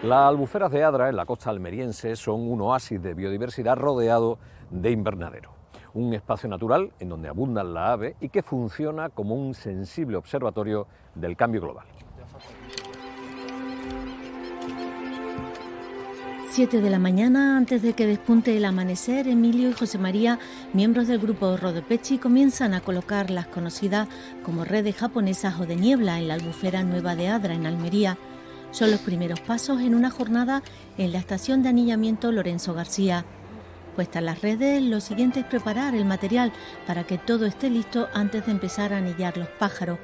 Las albuferas de Adra en la costa almeriense son un oasis de biodiversidad rodeado de invernadero, un espacio natural en donde abundan las aves y que funciona como un sensible observatorio del cambio global. 7 de la mañana, antes de que despunte el amanecer, Emilio y José María, miembros del grupo Rodopechi, comienzan a colocar las conocidas como redes japonesas o de niebla en la albufera nueva de Adra, en Almería. Son los primeros pasos en una jornada en la estación de anillamiento Lorenzo García. Puestas las redes, lo siguiente es preparar el material para que todo esté listo antes de empezar a anillar los pájaros.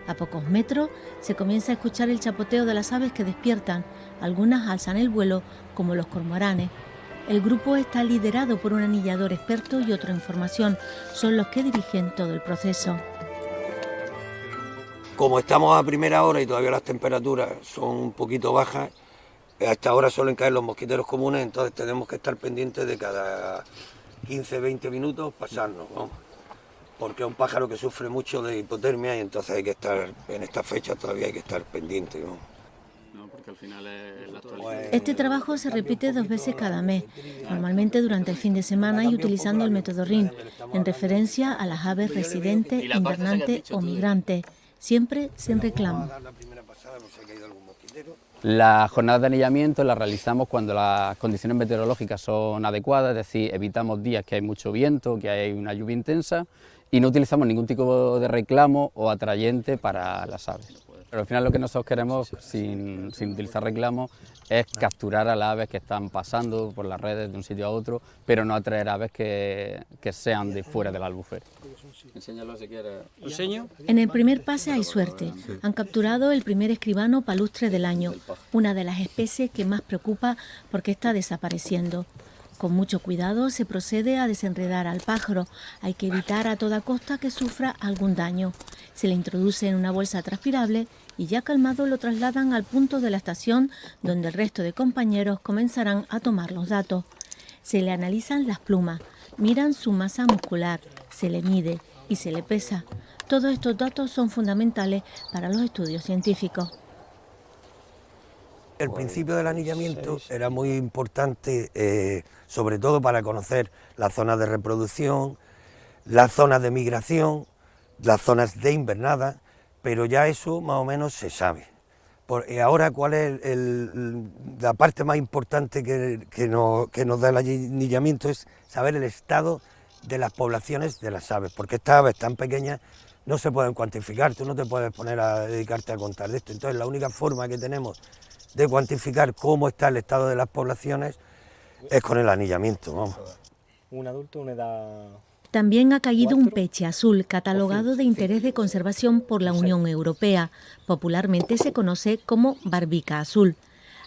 A pocos metros se comienza a escuchar el chapoteo de las aves que despiertan. Algunas alzan el vuelo, como los cormoranes. El grupo está liderado por un anillador experto y otro en formación. Son los que dirigen todo el proceso. Como estamos a primera hora y todavía las temperaturas son un poquito bajas, a esta hora suelen caer los mosquiteros comunes, entonces tenemos que estar pendientes de cada 15-20 minutos pasarnos, ¿no? Porque es un pájaro que sufre mucho de hipotermia y entonces hay que estar, en esta fecha todavía hay que estar pendiente, ¿no? Porque al final es la actualidad. Este trabajo se repite 2 veces cada mes, normalmente durante el fin de semana y utilizando el método RIN, en referencia a las aves residentes, invernantes o migrantes, siempre sin reclamo. Las jornadas de anillamiento las realizamos cuando las condiciones meteorológicas son adecuadas, es decir, evitamos días que hay mucho viento, que hay una lluvia intensa y no utilizamos ningún tipo de reclamo o atrayente para las aves. Pero al final lo que nosotros queremos, sin utilizar reclamos, es capturar a las aves que están pasando por las redes de un sitio a otro, pero no atraer aves que sean de fuera de la albufera. Enséñalo si quieres. ¿Enseño? En el primer pase hay suerte. Han capturado el primer escribano palustre del año, una de las especies que más preocupa porque está desapareciendo. Con mucho cuidado se procede a desenredar al pájaro. Hay que evitar a toda costa que sufra algún daño. Se le introduce en una bolsa transpirable y ya calmado lo trasladan al punto de la estación donde el resto de compañeros comenzarán a tomar los datos. Se le analizan las plumas, miran su masa muscular, se le mide y se le pesa. Todos estos datos son fundamentales para los estudios científicos. El principio del anillamiento era muy importante, sobre todo para conocer las zonas de reproducción, las zonas de migración, las zonas de invernada, pero ya eso más o menos se sabe. Ahora, ¿cuál es la parte más importante que nos da el anillamiento? Es saber el estado de las poblaciones de las aves, porque estas aves tan pequeñas no se pueden cuantificar, tú no te puedes poner a dedicarte a contar de esto. Entonces la única forma que tenemos de cuantificar cómo está el estado de las poblaciones es con el anillamiento, vamos. Un adulto, una edad... También ha caído un peche azul, catalogado de interés de conservación por la Unión Europea. Popularmente se conoce como barbica azul.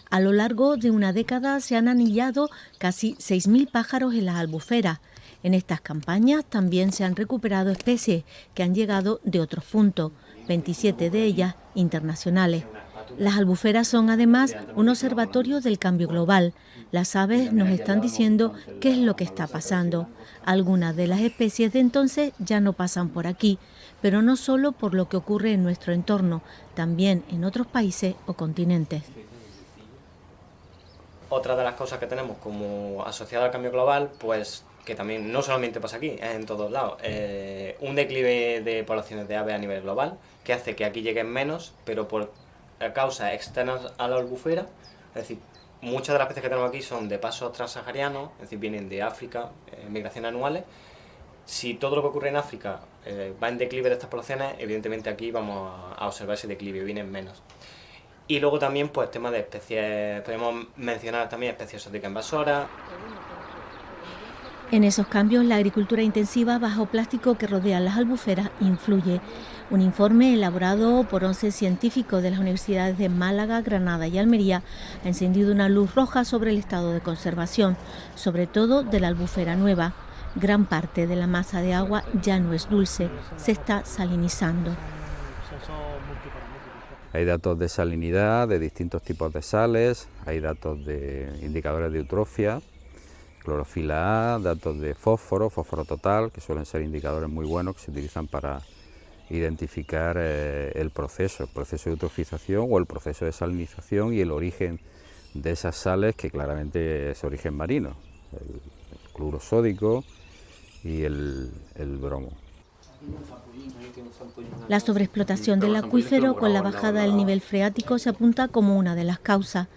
A lo largo de una década se han anillado casi 6.000 pájaros en las albuferas. En estas campañas también se han recuperado especies que han llegado de otros puntos, 27 de ellas internacionales. Las albuferas son además un observatorio del cambio global. Las aves nos están diciendo qué es lo que está pasando. Algunas de las especies de entonces ya no pasan por aquí, pero no solo por lo que ocurre en nuestro entorno, también en otros países o continentes. Otra de las cosas que tenemos como asociada al cambio global, pues que también no solamente pasa aquí, es en todos lados, un declive de poblaciones de aves a nivel global, que hace que aquí lleguen menos, pero por causas externas a la albufera. Es decir, muchas de las especies que tenemos aquí son de pasos transsaharianos, es decir, vienen de África, migraciones anuales. Si todo lo que ocurre en África va en declive de estas poblaciones, evidentemente aquí vamos a observar ese declive, vienen menos. Y luego también, pues, tema de especies, podemos mencionar también especies exóticas invasoras. En esos cambios, la agricultura intensiva bajo plástico que rodea las albuferas influye. Un informe elaborado por 11 científicos de las universidades de Málaga, Granada y Almería ha encendido una luz roja sobre el estado de conservación, sobre todo de la albufera nueva. Gran parte de la masa de agua ya no es dulce, se está salinizando. Hay datos de salinidad, de distintos tipos de sales, hay datos de indicadores de eutrofia, clorofila A, datos de fósforo total, que suelen ser indicadores muy buenos que se utilizan para identificar el proceso de eutrofización o el proceso de salinización y el origen de esas sales que claramente es origen marino, el cloruro sódico y el bromo. La sobreexplotación del acuífero con la bajada del nivel freático se apunta como una de las causas.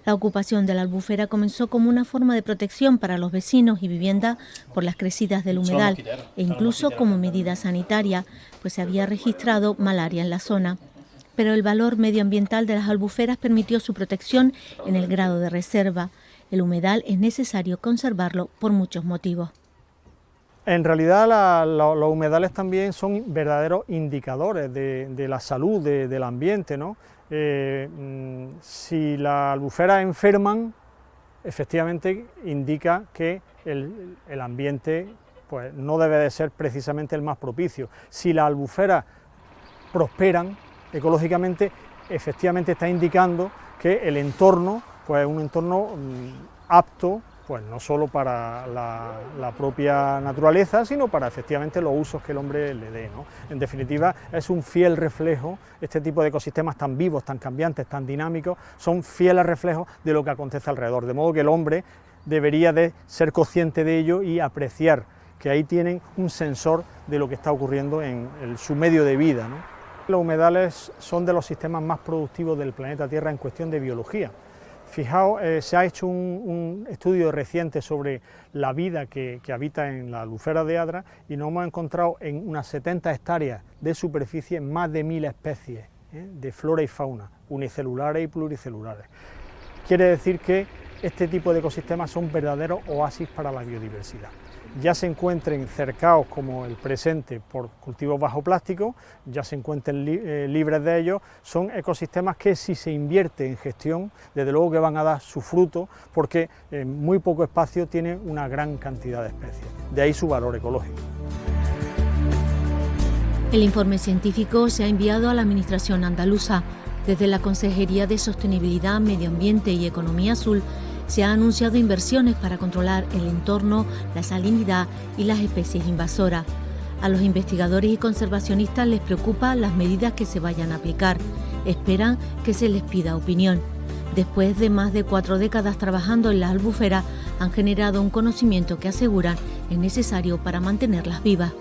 La ocupación de la albufera comenzó como una forma de protección para los vecinos y viviendas por las crecidas del humedal e incluso como medida sanitaria, pues se había registrado malaria en la zona. Pero el valor medioambiental de las albuferas permitió su protección en el grado de reserva. El humedal es necesario conservarlo por muchos motivos. En realidad los humedales también son verdaderos indicadores de la salud del ambiente, ¿no? Si las albuferas enferman, efectivamente indica que el ambiente pues, no debe de ser precisamente el más propicio. Si las albuferas prosperan ecológicamente, efectivamente está indicando que el entorno pues, es un entorno apto, pues no solo para la propia naturaleza, sino para efectivamente los usos que el hombre le dé, ¿no? En definitiva, es un fiel reflejo, este tipo de ecosistemas tan vivos, tan cambiantes, tan dinámicos, son fieles reflejos de lo que acontece alrededor, de modo que el hombre debería de ser consciente de ello y apreciar que ahí tienen un sensor de lo que está ocurriendo en su medio de vida, ¿no? Los humedales son de los sistemas más productivos del planeta Tierra en cuestión de biología. Fijaos, se ha hecho un estudio reciente sobre la vida que habita en la albufera de Adra y nos hemos encontrado en unas 70 hectáreas de superficie más de 1000 especies de flora y fauna, unicelulares y pluricelulares. Quiere decir que este tipo de ecosistemas son verdaderos oasis para la biodiversidad. Ya se encuentren cercados como el presente por cultivos bajo plástico, ya se encuentren libres de ellos, son ecosistemas que si se invierte en gestión, desde luego que van a dar su fruto, porque en muy poco espacio tienen una gran cantidad de especies, de ahí su valor ecológico. El informe científico se ha enviado a la Administración andaluza. Desde la Consejería de Sostenibilidad, Medio Ambiente y Economía Azul se han anunciado inversiones para controlar el entorno, la salinidad y las especies invasoras. A los investigadores y conservacionistas les preocupan las medidas que se vayan a aplicar. Esperan que se les pida opinión. Después de más de 4 décadas trabajando en las albuferas, han generado un conocimiento que aseguran es necesario para mantenerlas vivas.